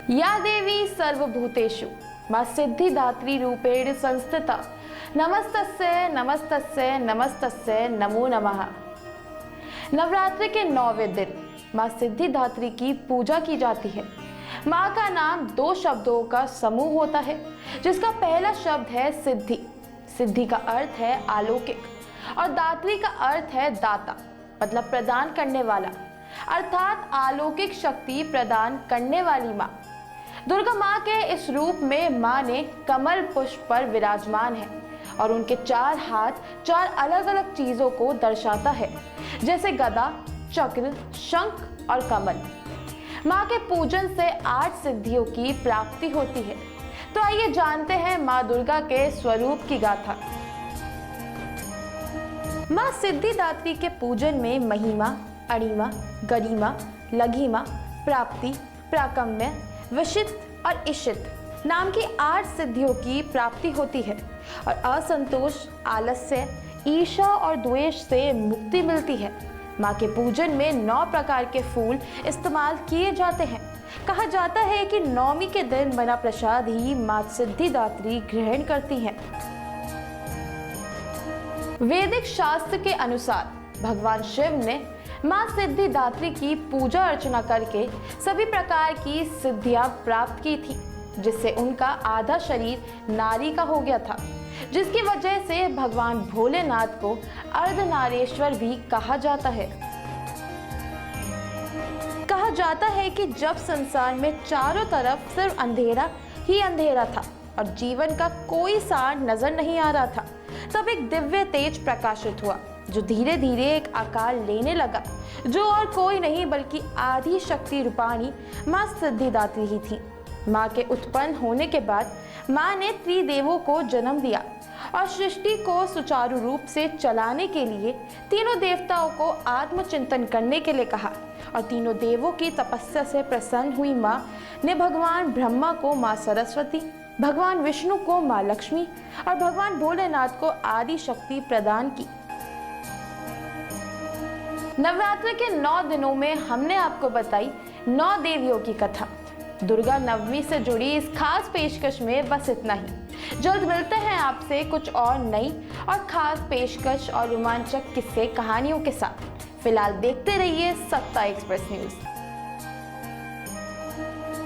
या देवी सर्वभूतेषु मां सिद्धिदात्री रूपेण संस्थिता नमस्तस्यै नमस्तस्यै नमस्तस्यै नमो नमः। नवरात्रि के 9वें दिन मां सिद्धिदात्री की पूजा की जाती है। मां का नाम 2 शब्दों का समूह होता है, जिसका पहला शब्द है सिद्धि। सिद्धि का अर्थ है अलौकिक और दात्री का अर्थ है दाता, मतलब प्रदान करने वाला, अर्थात अलौकिक शक्ति प्रदान करने वाली मां। दुर्गा मां के इस रूप में मां ने कमल पुष्प पर विराजमान है और उनके 4 हाथ 4 अलग अलग चीजों को दर्शाता है, जैसे गदा, चक्र, शंख और कमल। मां के पूजन से 8 सिद्धियों की प्राप्ति होती है। तो आइए जानते हैं मां दुर्गा के स्वरूप की गाथा। मां सिद्धिदात्री के पूजन में महिमा, अणिमा, गरिमा, लघिमा, प्राप्ति, प्राकम्य, वशित और इशित नाम की 8 सिद्धियों की प्राप्ति होती है और असंतोष, आलस्य, ईर्ष्या और द्वेष से मुक्ति मिलती है। मां के पूजन में 9 प्रकार के फूल इस्तेमाल किए जाते हैं। कहा जाता है कि 9वीं के दिन बना प्रसाद ही मां सिद्धिदात्री ग्रहण करती हैं। वैदिक शास्त्र के अनुसार भगवान शिव ने मां सिद्धिदात्री की पूजा अर्चना करके सभी प्रकार की सिद्धियां प्राप्त की थी, जिससे उनका आधा शरीर नारी का हो गया था, जिसकी वजह से भगवान भोलेनाथ को अर्धनारीश्वर भी कहा जाता है। कहा जाता है कि जब संसार में चारों तरफ सिर्फ अंधेरा ही अंधेरा था और जीवन का कोई सार नजर नहीं आ रहा था, तब एक दिव्य तेज प्रकाशित हुआ, जो धीरे धीरे एक आकार लेने लगा, जो और कोई नहीं बल्कि आदि शक्ति रूपाणी मां सिद्धिदात्री ही थी। मां के उत्पन्न होने के बाद मां ने त्रिदेवों को जन्म दिया और सृष्टि को सुचारू रूप से चलाने के लिए तीनों देवताओं को आत्मचिंतन करने के लिए कहा और तीनों देवों की तपस्या से प्रसन्न हुई मां ने भगवान ब्रह्मा को मां सरस्वती, भगवान विष्णु को मां लक्ष्मी और भगवान भोलेनाथ को आदि शक्ति प्रदान की। नवरात्रि के 9 दिनों में हमने आपको बताई 9 देवियों की कथा। दुर्गा नवमी से जुड़ी इस खास पेशकश में बस इतना ही। जल्द मिलते हैं आपसे कुछ और नई और खास पेशकश और रोमांचक किस्से कहानियों के साथ। फिलहाल देखते रहिए सत्ता एक्सप्रेस न्यूज।